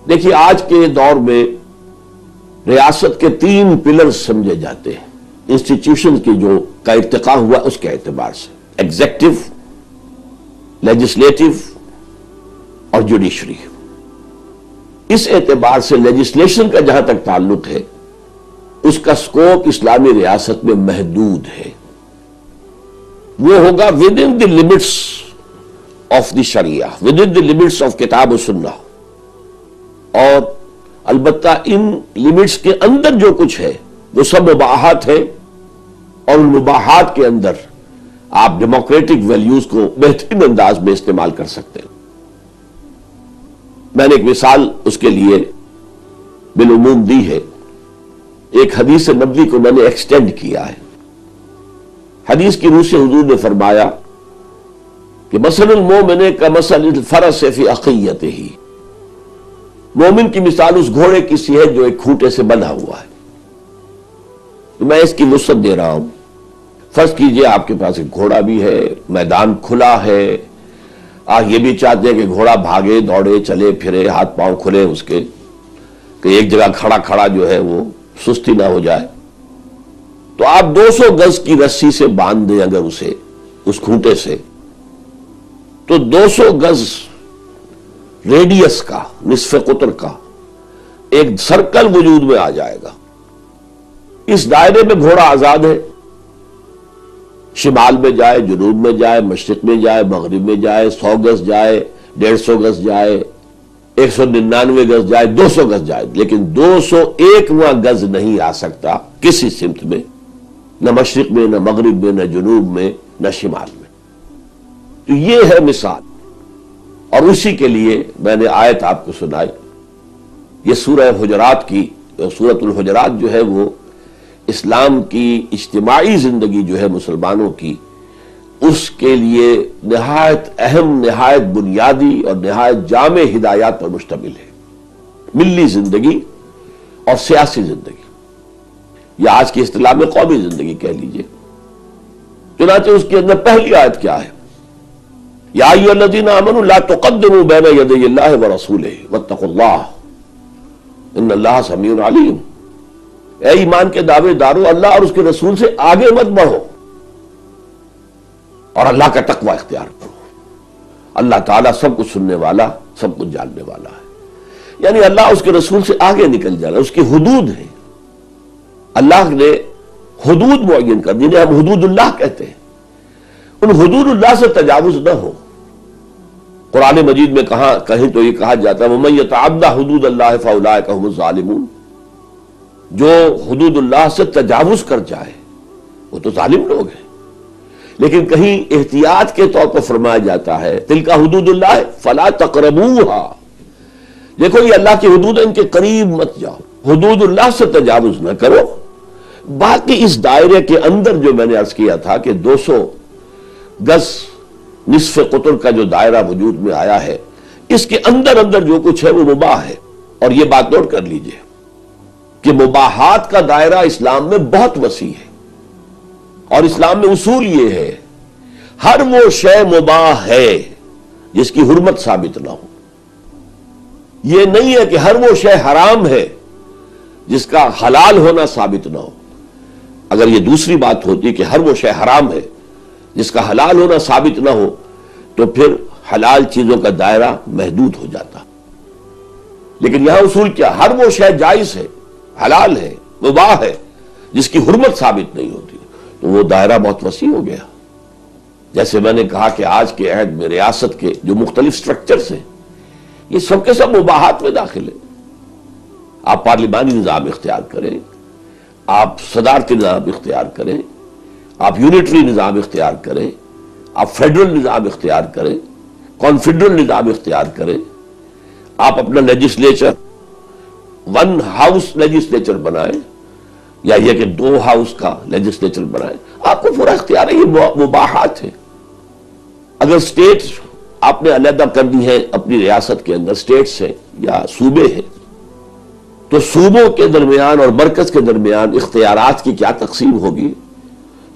دیکھیے آج کے دور میں ریاست کے 3 پلرز سمجھے جاتے ہیں انسٹیٹیوشن کی جو کا ارتقاء ہوا اس کے اعتبار سے، ایگزیکٹو، لیجسلیٹو اور جوڈیشری. اس اعتبار سے لیجسلیشن کا جہاں تک تعلق ہے اس کا سکوپ اسلامی ریاست میں محدود ہے. وہ ہوگا within the limits of the Sharia, within the limits of کتاب و سنہ، اور البتہ ان لمٹس کے اندر جو کچھ ہے وہ سب مباحات ہے، اور ان مباحات کے اندر آپ ڈیموکریٹک ویلیوز کو بہترین انداز میں استعمال کر سکتے ہیں. میں نے ایک مثال اس کے لیے بالعموم دی ہے. ایک حدیث نبوی کو میں نے ایکسٹینڈ کیا ہے. حدیث کی روح سے حضور نے فرمایا کہ مثل المومن کمثل الفرس فی عقیتہ، مومن کی مثال اس گھوڑے کی سی ہے جو ایک کھوٹے سے بندھا ہوا ہے. تو میں اس کی وسعت دے رہا ہوں. فرض کیجئے آپ کے پاس ایک گھوڑا بھی ہے، میدان کھلا ہے، آپ یہ بھی چاہتے ہیں کہ گھوڑا بھاگے دوڑے چلے پھرے، ہاتھ پاؤں کھلے اس کے، کہ ایک جگہ کھڑا کھڑا جو ہے وہ سستی نہ ہو جائے. تو آپ 200 گز کی رسی سے باندھ دیں اگر اسے اس کھوٹے سے، تو 200 گز ریڈیس کا، نصف قطر کا ایک سرکل وجود میں آ جائے گا. اس دائرے میں گھوڑا آزاد ہے، شمال میں جائے، جنوب میں جائے، مشرق میں جائے، مغرب میں جائے، 100 گز جائے، 150 گز جائے، 199 گز جائے، 200 گز جائے، لیکن 201واں گز نہیں آ سکتا کسی سمت میں، نہ مشرق میں، نہ مغرب میں، نہ جنوب میں، نہ شمال میں. تو یہ ہے مثال. اور اسی کے لیے میں نے آیت آپ کو سنائی. یہ سورہ حجرات کی، سورۃ الحجرات جو ہے وہ اسلام کی اجتماعی زندگی جو ہے مسلمانوں کی، اس کے لیے نہایت اہم، نہایت بنیادی اور نہایت جامع ہدایات پر مشتمل ہے. ملی زندگی اور سیاسی زندگی، یا آج کی اصطلاح میں قومی زندگی کہہ لیجئے. چنانچہ اس کے اندر پہلی آیت کیا ہے؟ یا ایھا الذین آمنوا لا تقدموا بین یدی اللہ ورسولہ واتقوا اللہ ان اللہ سمیع علیم۔ اے ایمان کے دعوے دارو، اللہ اور اس کے رسول سے آگے مت بڑھو اور اللہ کا تقوی اختیار کرو۔ اللہ تعالیٰ سب کچھ سننے والا، سب کچھ جاننے والا ہے۔ یعنی اللہ اس کے رسول سے آگے نکل جانا، اس کی حدود ہے۔ اللہ نے حدود معین کر دی، جنہیں ہم حدود اللہ کہتے ہیں۔ ان حدود اللہ سے تجاوز نہ ہو۔ قرآن مجید میں کہیں تو یہ کہا جاتا ہے وَمَن يَتَعَدَّ حُدُودَ اللَّهِ فَأُولَٰئِكَ هُمُ الظَّالِمُونَ، جو حدود اللہ سے تجاوز کر جائے وہ تو ظالم لوگ ہیں۔ لیکن کہیں احتیاط کے طور پر فرمایا جاتا ہے تِلْكَ حُدُودُ اللَّهِ فَلَا تَقْرَبُوهَا، دیکھو یہ اللہ کی حدود ہے، ان کے قریب مت جاؤ، حدود اللہ سے تجاوز نہ کرو۔ باقی اس دائرے کے اندر جو میں نے عرض کیا تھا کہ 200 گز نصف قطر کا جو دائرہ وجود میں آیا ہے، اس کے اندر جو کچھ ہے وہ مباح ہے۔ اور یہ بات نوٹ کر لیجئے کہ مباحات کا دائرہ اسلام میں بہت وسیع ہے، اور اسلام میں اصول یہ ہے ہر وہ شے مباح ہے جس کی حرمت ثابت نہ ہو۔ یہ نہیں ہے کہ ہر وہ شے حرام ہے جس کا حلال ہونا ثابت نہ ہو۔ اگر یہ دوسری بات ہوتی کہ ہر وہ شے حرام ہے جس کا حلال ہونا ثابت نہ ہو تو پھر حلال چیزوں کا دائرہ محدود ہو جاتا۔ لیکن یہاں اصول کیا؟ ہر وہ شے جائز ہے، حلال ہے، مباح ہے، جس کی حرمت ثابت نہیں ہوتی، تو وہ دائرہ بہت وسیع ہو گیا۔ جیسے میں نے کہا کہ آج کے عہد میں ریاست کے جو مختلف سٹرکچرز ہیں یہ سب کے سب مباحات میں داخل ہیں۔ آپ پارلیمانی نظام اختیار کریں، آپ صدارتی نظام اختیار کریں، آپ یونٹری نظام اختیار کریں، آپ فیڈرل نظام اختیار کریں، کانفیڈرل نظام اختیار کریں، آپ اپنا لیجسلیچر 1 ہاؤس لیجسلیچر بنائیں یا یہ کہ 2 ہاؤس کا لیجسلیچر بنائیں، آپ کو پورا اختیار ہے۔ یہ مباحات ہے۔ اگر اسٹیٹ آپ نے علیحدہ کرنی ہے اپنی ریاست کے اندر، اسٹیٹ سے یا صوبے ہیں، تو صوبوں کے درمیان اور مرکز کے درمیان اختیارات کی کیا تقسیم ہوگی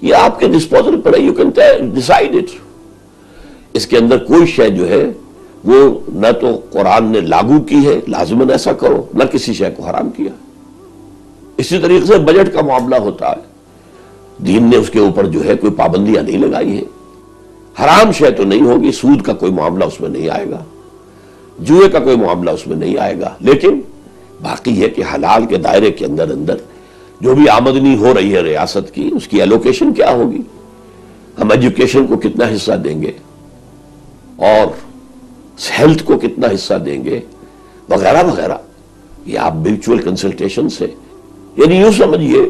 یہ آپ کے ڈسپوزل پر ہے۔ You can decide it. اس کے اندر کوئی شے جو ہے وہ نہ تو قرآن نے لاگو کی ہے لازماً ایسا کرو، نہ کسی شے کو حرام کیا۔ اسی طریقے سے بجٹ کا معاملہ ہوتا ہے، دین نے اس کے اوپر جو ہے کوئی پابندیاں نہیں لگائی ہیں۔ حرام شے تو نہیں ہوگی، سود کا کوئی معاملہ اس میں نہیں آئے گا، جوئے کا کوئی معاملہ اس میں نہیں آئے گا، لیکن باقی یہ کہ حلال کے دائرے کے اندر جو بھی آمدنی ہو رہی ہے ریاست کی، اس کی ایلوکیشن کیا ہوگی، ہم ایجوکیشن کو کتنا حصہ دیں گے اور ہیلتھ کو کتنا حصہ دیں گے وغیرہ وغیرہ، یہ آپ میوچول کنسلٹیشن سے، یعنی یوں سمجھیے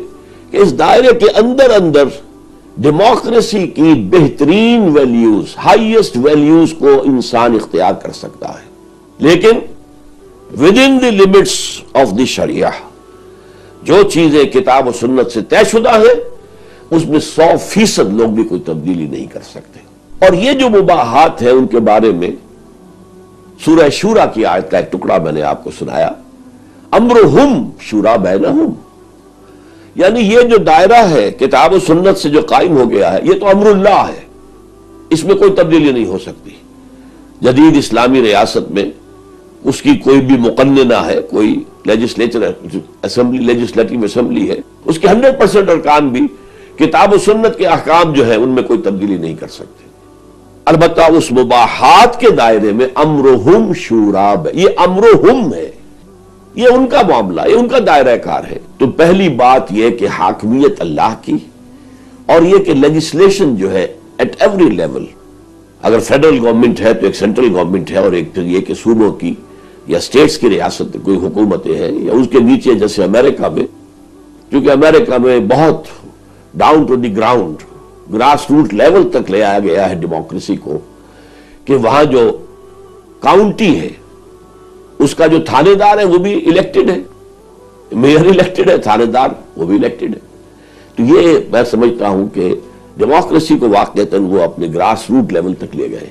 کہ اس دائرے کے اندر ڈیموکریسی کی بہترین ویلیوز، ہائیسٹ ویلیوز کو انسان اختیار کر سکتا ہے، لیکن within the limits of the شریعہ۔ جو چیزیں کتاب و سنت سے طے شدہ ہیں اس میں 100% لوگ بھی کوئی تبدیلی نہیں کر سکتے۔ اور یہ جو مباحات ہیں ان کے بارے میں سورہ شورى کی آیت کا ایک ٹکڑا میں نے آپ کو سنایا، امرہم شورى بینہم، یعنی یہ جو دائرہ ہے کتاب و سنت سے جو قائم ہو گیا ہے یہ تو امر اللہ ہے، اس میں کوئی تبدیلی نہیں ہو سکتی۔ جدید اسلامی ریاست میں اس کی کوئی بھی مقننہ ہے، کوئی لیجسلیچر اسمبلی، لیجسلیٹو اسمبلی ہے، اس کے 100% ارکان بھی کتاب و سنت کے احکام جو ہیں ان میں کوئی تبدیلی نہیں کر سکتے۔ البتہ اس مباحات کے دائرے میں امرہم شورى، یہ امرہم ہے، یہ ان کا معاملہ، یہ ان کا دائرہ کار ہے۔ تو پہلی بات یہ کہ حاکمیت اللہ کی، اور یہ کہ لیجسلیشن جو ہے ایٹ ایوری لیول، اگر فیڈرل گورنمنٹ ہے تو ایک سینٹرل گورنمنٹ ہے، اور ایک پھر یہ کہ صوبوں کی یا سٹیٹس کی ریاست کوئی حکومتیں ہیں، یا اس کے نیچے جیسے امریکہ میں، کیونکہ امریکہ میں بہت down to the ground, grass root level تک لے آیا گیا ہے ڈیموکریسی کو، کہ وہاں جو کاؤنٹی ہے اس کا جو تھانے دار ہے وہ بھی الیکٹڈ ہے، میئر الیکٹڈ ہے، تھانے دار وہ بھی الیکٹڈ ہے۔ تو یہ میں سمجھتا ہوں کہ ڈیموکریسی کو واقعتاً وہ اپنے گراس روٹ لیول تک لے گئے۔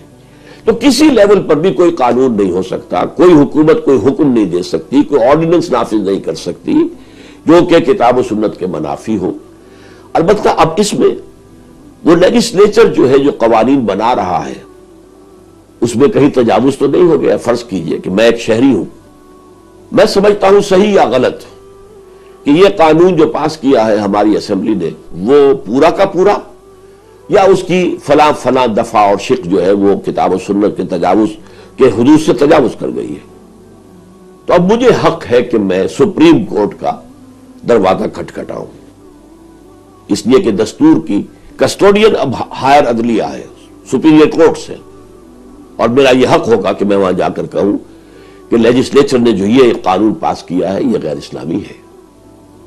تو کسی لیول پر بھی کوئی قانون نہیں ہو سکتا، کوئی حکومت کوئی حکم نہیں دے سکتی، کوئی آرڈیننس نافذ نہیں کر سکتی جو کہ کتاب و سنت کے منافی ہو۔ البتہ اب اس میں وہ لیجسلیچر جو ہے جو قوانین بنا رہا ہے اس میں کہیں تجاوز تو نہیں ہو گیا؟ فرض کیجئے کہ میں ایک شہری ہوں، میں سمجھتا ہوں صحیح یا غلط کہ یہ قانون جو پاس کیا ہے ہماری اسمبلی نے وہ پورا کا پورا یا اس کی فلاں فلاں دفعہ اور شق جو ہے وہ کتاب و سنت کے تجاوز کے حدود سے تجاوز کر گئی ہے، تو اب مجھے حق ہے کہ میں سپریم کورٹ کا دروازہ کھٹکھٹاؤں، اس لیے کہ دستور کی کسٹوڈین اب ہائر عدلیہ ہے، سپیریئر کورٹ سے، اور میرا یہ حق ہوگا کہ میں وہاں جا کر کہوں کہ لیجسلیچر نے جو یہ قانون پاس کیا ہے یہ غیر اسلامی ہے،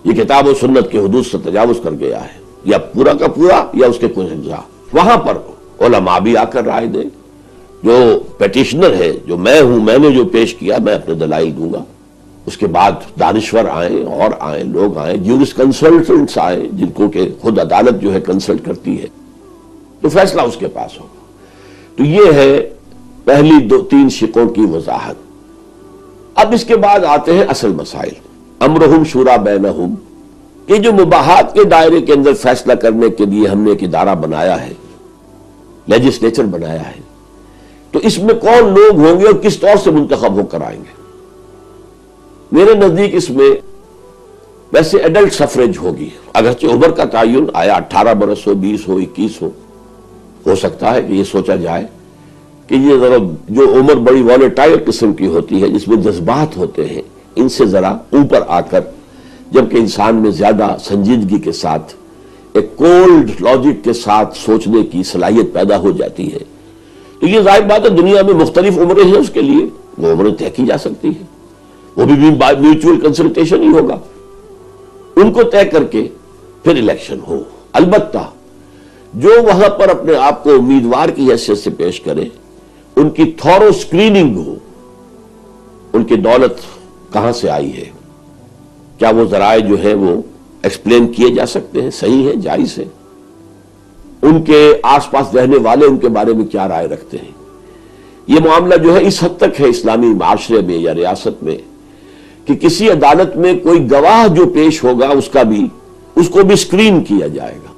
یہ کتاب و سنت کے حدود سے تجاوز کر گیا ہے، یا پورا کا پورا یا اس کے کچھ اجزاء۔ وہاں پر علماء بھی آ کر رائے دیں، جو پیٹیشنر ہے جو میں ہوں، میں نے جو پیش کیا میں اپنے دلائل دوں گا، اس کے بعد دانشور آئیں اور آئیں، لوگ آئیں، جورس کنسلٹنٹس آئیں جن کو کہ خود عدالت جو ہے کنسلٹ کرتی ہے، تو فیصلہ اس کے پاس ہوگا۔ تو یہ ہے پہلی دو تین شقوں کی وضاحت۔ اب اس کے بعد آتے ہیں اصل مسائل، امرہم شورا بینہم، کہ جو مباحات کے دائرے کے اندر فیصلہ کرنے کے لیے ہم نے ایک ادارہ بنایا ہے، لیجسلیچر بنایا ہے، تو اس میں کون لوگ ہوں گے اور کس طور سے منتخب ہو کر آئیں گے؟ میرے نزدیک اس میں ویسے ایڈلٹ سفریج ہوگی، اگرچہ عمر کا تعین آیا 18 برس ہو، 20 ہو، 21 ہو سکتا ہے کہ یہ سوچا جائے کہ یہ ذرا جو عمر بڑی والیٹائل قسم کی ہوتی ہے جس میں جذبات ہوتے ہیں، ان سے ذرا اوپر آ کر جبکہ انسان میں زیادہ سنجیدگی کے ساتھ ایک کولڈ لاجک کے ساتھ سوچنے کی صلاحیت پیدا ہو جاتی ہے، تو یہ ظاہر بات ہے دنیا میں مختلف عمریں ہیں، اس کے لیے وہ عمریں طے کی جا سکتی ہیں، وہ بھی میوچول کنسلٹیشن ہی ہوگا، ان کو طے کر کے پھر الیکشن ہو۔ البتہ جو وہاں پر اپنے آپ کو امیدوار کی حیثیت سے پیش کرے ان کی تھورو سکریننگ ہو، ان کی دولت کہاں سے آئی ہے، کیا وہ ذرائع جو ہے وہ ایکسپلین کیے جا سکتے ہیں، صحیح ہے، جائز ہے، ان کے آس پاس رہنے والے ان کے بارے میں کیا رائے رکھتے ہیں۔ یہ معاملہ جو ہے اس حد تک ہے اسلامی معاشرے میں یا ریاست میں کہ کسی عدالت میں کوئی گواہ جو پیش ہوگا اس کو بھی سکرین کیا جائے گا،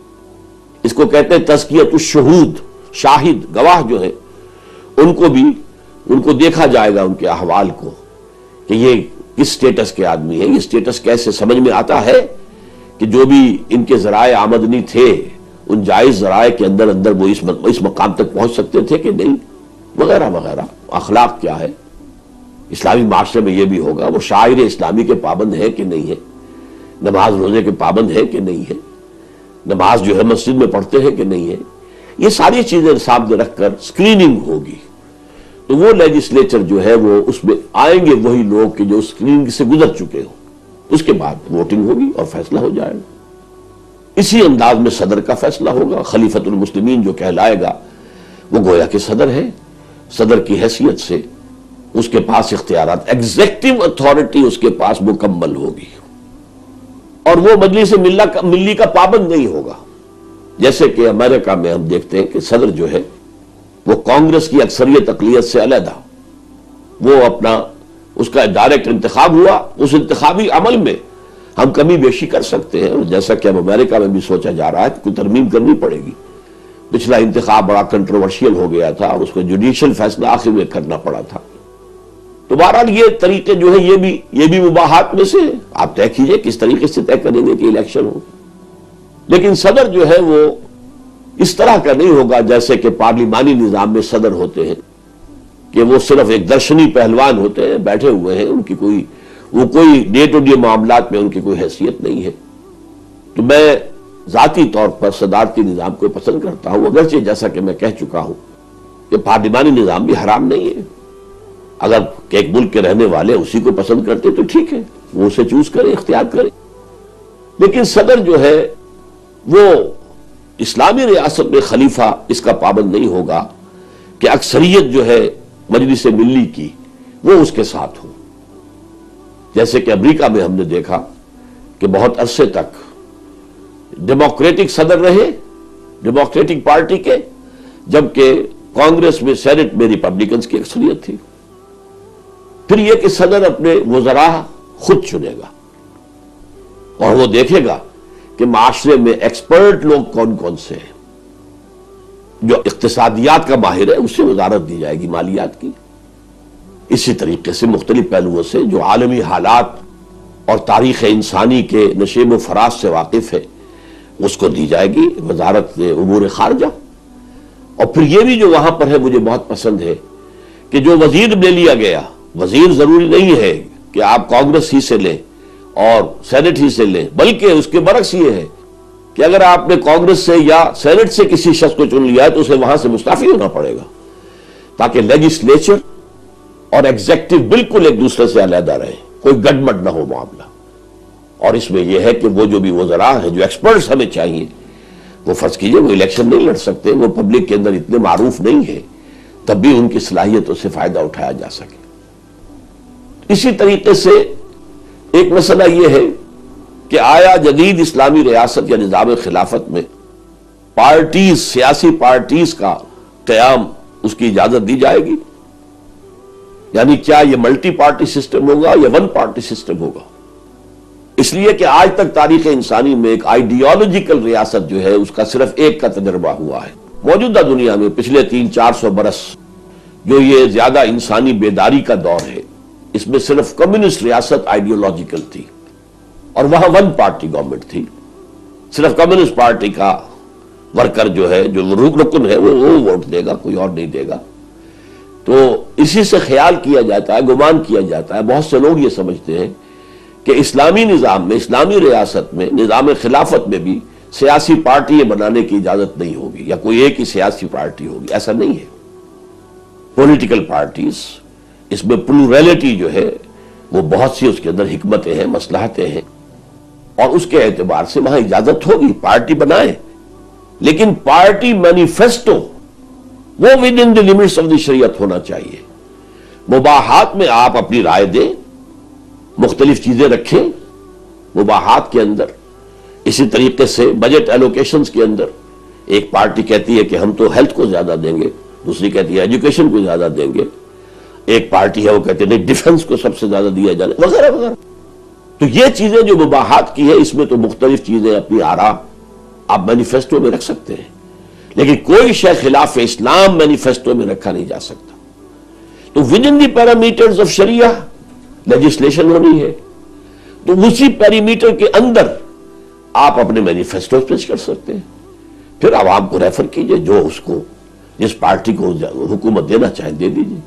اس کو کہتے ہیں تزکیۃ الشہود، شاہد گواہ جو ہے ان کو دیکھا جائے گا، ان کے احوال کو کہ یہ کس سٹیٹس کے آدمی ہے، یہ سٹیٹس کیسے سمجھ میں آتا ہے کہ جو بھی ان کے ذرائع آمدنی تھے ان جائز ذرائع کے اندر وہ اس مقام تک پہنچ سکتے تھے کہ نہیں، وغیرہ وغیرہ۔ اخلاق کیا ہے اسلامی معاشرے میں، یہ بھی ہوگا وہ شاعر اسلامی کے پابند ہے کہ نہیں ہے، نماز روزے کے پابند ہے کہ نہیں ہے، نماز جو ہے مسجد میں پڑھتے ہیں کہ نہیں ہے، یہ ساری چیزیں سامنے رکھ کر سکریننگ ہوگی۔ تو وہ لیجسلیچر جو ہے وہ اس میں آئیں گے وہی لوگ کہ جو سکریننگ سے گزر چکے ہوں، اس کے بعد ووٹنگ ہوگی اور فیصلہ ہو جائے گا۔ اسی انداز میں صدر کا فیصلہ ہوگا، خلیفۃ المسلمین جو کہلائے گا وہ گویا کہ صدر ہے، صدر کی حیثیت سے اس کے پاس اختیارات، ایگزیکٹو اتھارٹی اس کے پاس مکمل ہوگی، اور وہ مجلس ملی کا پابند نہیں ہوگا، جیسے کہ امریکہ میں ہم دیکھتے ہیں کہ صدر جو ہے وہ کانگریس کی اکثریت اقلیت سے علیحدہ، وہ اس کا ڈائریکٹ انتخاب ہوا، اس انتخابی عمل میں ہم کمی بیشی کر سکتے ہیں، اور جیسا کہ اب امریکہ میں بھی سوچا جا رہا ہے کہ کوئی ترمیم کرنی پڑے گی، پچھلا انتخاب بڑا کنٹروورشیل ہو گیا تھا اور اس کو جوڈیشل فیصلہ آخر میں کرنا پڑا تھا۔ تو بہرحال یہ طریقے جو ہے یہ بھی مباحات میں سے آپ طے کیجئے کس طریقے سے طے کریں گے کہ الیکشن ہو، لیکن صدر جو ہے وہ اس طرح کا نہیں ہوگا جیسے کہ پارلیمانی نظام میں صدر ہوتے ہیں کہ وہ صرف ایک درشنی پہلوان ہوتے ہیں، بیٹھے ہوئے ہیں، ان کی کوئی ڈے ٹو ڈے معاملات میں ان کی کوئی حیثیت نہیں ہے۔ تو میں ذاتی طور پر صدارتی نظام کو پسند کرتا ہوں، اگرچہ جیسا کہ میں کہہ چکا ہوں کہ پارلیمانی نظام بھی حرام نہیں ہے، اگر ایک ملک کے رہنے والے اسی کو پسند کرتے تو ٹھیک ہے، وہ اسے چوز کرے، اختیار کرے، لیکن صدر جو ہے وہ اسلامی ریاست میں خلیفہ اس کا پابند نہیں ہوگا کہ اکثریت جو ہے مجلس ملی کی وہ اس کے ساتھ ہو، جیسے کہ امریکہ میں ہم نے دیکھا کہ بہت عرصے تک ڈیموکریٹک صدر رہے، ڈیموکریٹک پارٹی کے، جبکہ کانگریس میں سینٹ میں ریپبلکنز کی اکثریت تھی۔ پھر یہ کہ صدر اپنے وزراء خود چنے گا اور وہ دیکھے گا کہ معاشرے میں ایکسپرٹ لوگ کون کون سے ہیں، جو اقتصادیات کا ماہر ہے اسے وزارت دی جائے گی مالیات کی. اسی طریقے سے مختلف پہلوؤں سے جو عالمی حالات اور تاریخ انسانی کے نشیب و فراز سے واقف ہے اس کو دی جائے گی وزارت امور خارجہ. اور پھر یہ بھی جو وہاں پر ہے مجھے بہت پسند ہے کہ جو وزیر لے لیا گیا، وزیر ضروری نہیں ہے کہ آپ کانگریس ہی سے لیں اور سینٹ ہی سے لیں، بلکہ اس کے برعکس یہ ہے کہ اگر آپ نے کانگریس سے یا سینٹ سے کسی شخص کو چن لیا ہے تو اسے وہاں سے مستعفی ہونا پڑے گا، تاکہ لیجسلیچر اور ایگزیکٹو بالکل ایک دوسرے سے علیحدہ رہے، کوئی گڈمڈ نہ ہو معاملہ. اور اس میں یہ ہے کہ وہ جو بھی وزراء ہیں، جو ایکسپرٹس ہمیں چاہیے، وہ فرض کیجئے وہ الیکشن نہیں لڑ سکتے، وہ پبلک کے اندر اتنے معروف نہیں ہے، تب بھی ان کی صلاحیتوں سے فائدہ اٹھایا جا سکے. اسی طریقے سے ایک مسئلہ یہ ہے کہ آیا جدید اسلامی ریاست یا نظام خلافت میں پارٹیز، سیاسی پارٹیز کا قیام اس کی اجازت دی جائے گی؟ یعنی کیا یہ ملٹی پارٹی سسٹم ہوگا یا ون پارٹی سسٹم ہوگا؟ اس لیے کہ آج تک تاریخ انسانی میں ایک آئیڈیالوجیکل ریاست جو ہے اس کا صرف ایک کا تجربہ ہوا ہے. موجودہ دنیا میں پچھلے 300-400 برس جو یہ زیادہ انسانی بیداری کا دور ہے، اس میں صرف کمیونسٹ ریاست آئیڈیالوجیکل تھی اور وہاں ون پارٹی گورنمنٹ تھی. صرف کمیونسٹ پارٹی کا ورکر جو ہے، جو رکن ہے، وہ ووٹ دے گا، کوئی اور نہیں دے گا. تو اسی سے خیال کیا جاتا ہے، گمان کیا جاتا ہے، بہت سے لوگ یہ سمجھتے ہیں کہ اسلامی نظام میں، اسلامی ریاست میں، نظام خلافت میں بھی سیاسی پارٹی بنانے کی اجازت نہیں ہوگی یا کوئی ایک ہی سیاسی پارٹی ہوگی. ایسا نہیں ہے. پولیٹیکل پارٹیز، اس میں پلورلٹی جو ہے وہ بہت سی اس کے اندر حکمتیں ہیں، مصلحتیں ہیں، اور اس کے اعتبار سے وہاں اجازت ہوگی پارٹی بنائے. لیکن پارٹی مینیفیسٹو وہ with in the limits of دی شریعت ہونا چاہیے. مباحات میں آپ اپنی رائے دیں، مختلف چیزیں رکھیں مباحات کے اندر. اسی طریقے سے بجٹ ایلوکیشنز کے اندر ایک پارٹی کہتی ہے کہ ہم تو ہیلتھ کو زیادہ دیں گے، دوسری کہتی ہے ایجوکیشن کو زیادہ دیں گے، ایک پارٹی ہے وہ کہتے ہیں نہیں ڈیفنس کو سب سے زیادہ دیا جائے، وغیرہ وغیرہ. تو یہ چیزیں جو مباحات کی ہے، اس میں تو مختلف چیزیں اپنی آراء آپ مینیفیسٹو میں رکھ سکتے ہیں، لیکن کوئی شے خلاف اسلام مینیفیسٹو میں رکھا نہیں جا سکتا. تو within the parameters of Sharia legislation ہونی ہے، تو اسی پیریمیٹر کے اندر آپ اپنے مینیفیسٹو پیش کر سکتے ہیں. پھر عوام کو ریفر کیجئے، جو اس کو جس پارٹی کو حکومت دینا چاہے دے دیجئے.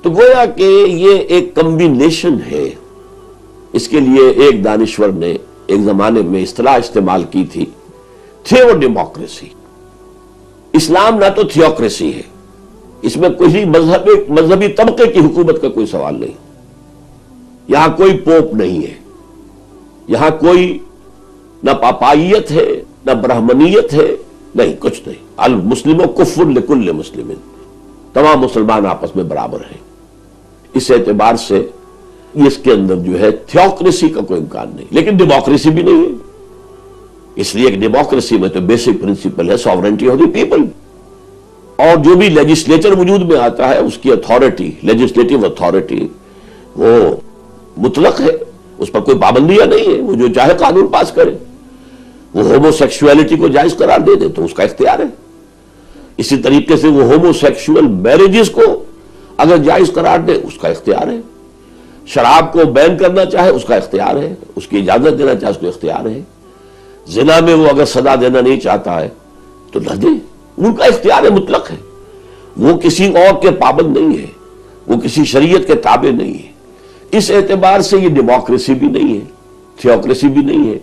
تو گویا کہ یہ ایک کمبینیشن ہے. اس کے لیے ایک دانشور نے ایک زمانے میں اصطلاح استعمال کی تھی، تھیو ڈیموکریسی. اسلام نہ تو تھیوکریسی ہے، اس میں کوئی مذہبی طبقے کی حکومت کا کوئی سوال نہیں. یہاں کوئی پوپ نہیں ہے، یہاں کوئی نہ پاپائیت ہے نہ برہمنیت ہے، نہیں، کچھ نہیں. المسلم کفر لکل مسلم، تمام مسلمان آپس میں برابر ہیں. اس اعتبار سے اس کے اندر جو ہے تھیوکریسی کا کوئی امکان نہیں. لیکن ڈیموکریسی بھی نہیں ہے، اس لیے کہ ڈیموکریسی میں تو بیسک پرنسپل ہے ساورنٹی آف دی پیپل، اور جو بھی لیجسلیچر وجود میں آتا ہے اس کی اتھارٹی، لیجسلیٹو اتھارٹی، وہ مطلق ہے، اس پر کوئی پابندیاں نہیں ہے، وہ جو چاہے قانون پاس کرے. وہ ہومو سیکشولیٹی کو جائز قرار دے دے تو اس کا اختیار ہے. اسی طریقے سے وہ ہومو سیکشول میرجز کو اگر جائز قرار دے اس کا اختیار ہے. شراب کو بین کرنا چاہے اس کا اختیار ہے، اس کی اجازت دینا چاہے اس کو اختیار ہے. زنا میں وہ اگر سزا دینا نہیں چاہتا ہے تو نہ دے، ان کا اختیار مطلق ہے. وہ کسی اور کے پابند نہیں ہے، وہ کسی شریعت کے تابع نہیں ہے. اس اعتبار سے یہ ڈیموکریسی بھی نہیں ہے، تھیوکریسی بھی نہیں ہے.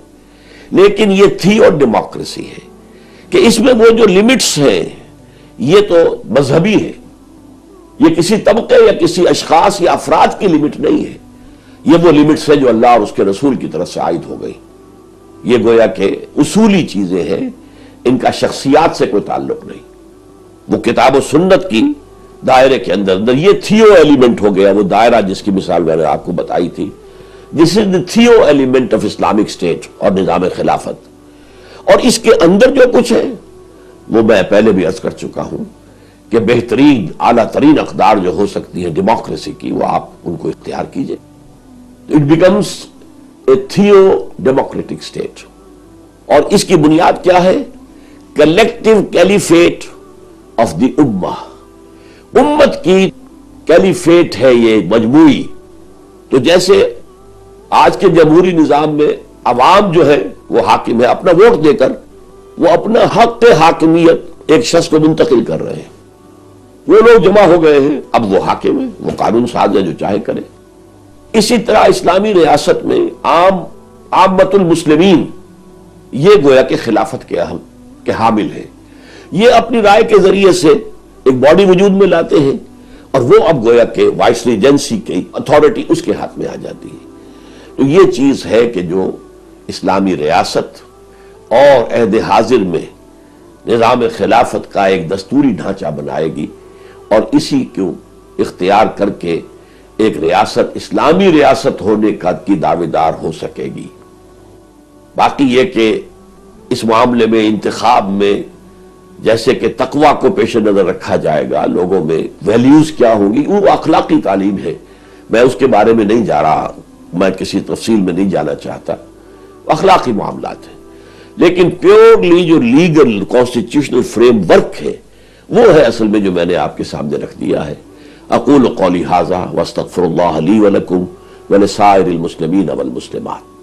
لیکن یہ تھیو ڈیموکریسی ہے کہ اس میں وہ جو لمٹس ہیں یہ تو مذہبی ہے، یہ کسی طبقے یا کسی اشخاص یا افراد کی لمٹ نہیں ہے. یہ وہ لمٹس ہے جو اللہ اور اس کے رسول کی طرف سے عائد ہو گئی. یہ گویا کہ اصولی چیزیں ہیں، ان کا شخصیات سے کوئی تعلق نہیں. وہ کتاب و سنت کی دائرے کے اندر یہ تھیو ایلیمنٹ ہو گیا، وہ دائرہ جس کی مثال میں نے آپ کو بتائی تھی. دس از دی تھیو ایلیمنٹ آف اسلامک اسٹیٹ اور نظام خلافت. اور اس کے اندر جو کچھ ہے وہ میں پہلے بھی عرض کر چکا ہوں کہ بہترین اعلیٰ ترین اقدار جو ہو سکتی ہے ڈیموکریسی کی، وہ آپ ان کو اختیار کیجئے. It becomes a theo democratic state. اور اس کی بنیاد کیا ہے؟ کلیکٹو کیلیفیٹ آف دی امہ، امت کی کیلیفیٹ ہے یہ مجموعی. تو جیسے آج کے جمہوری نظام میں عوام جو ہے وہ حاکم ہے، اپنا ووٹ دے کر وہ اپنا حق حاکمیت ایک شخص کو منتقل کر رہے ہیں. وہ لوگ جمع ہو گئے ہیں، اب وہ حاکم ہے، وہ قانون ساز ہے، جو چاہے کرے. اسی طرح اسلامی ریاست میں عامت المسلمین یہ گویا کہ خلافت کے اہم کے حامل ہیں. یہ اپنی رائے کے ذریعے سے ایک باڈی وجود میں لاتے ہیں اور وہ اب گویا کہ وائس ریجنسی کی اتھارٹی اس کے ہاتھ میں آ جاتی ہے. تو یہ چیز ہے کہ جو اسلامی ریاست اور عہد حاضر میں نظام خلافت کا ایک دستوری ڈھانچہ بنائے گی اور اسی کو اختیار کر کے ایک ریاست اسلامی ریاست ہونے کی دعوے دار ہو سکے گی. باقی یہ کہ اس معاملے میں انتخاب میں جیسے کہ تقوی کو پیش نظر رکھا جائے گا، لوگوں میں ویلیوز کیا ہوں گی، وہ اخلاقی تعلیم ہے. میں اس کے بارے میں نہیں جا رہا، میں کسی تفصیل میں نہیں جانا چاہتا، اخلاقی معاملات ہیں. لیکن پیورلی جو لیگل کانسٹیٹیوشنل فریم ورک ہے وہ ہے اصل میں جو میں نے آپ کے سامنے رکھ دیا ہے. اقول قولی ھذا واستغفر اللہ لی ولکم ولسائر المسلمین والمسلمات.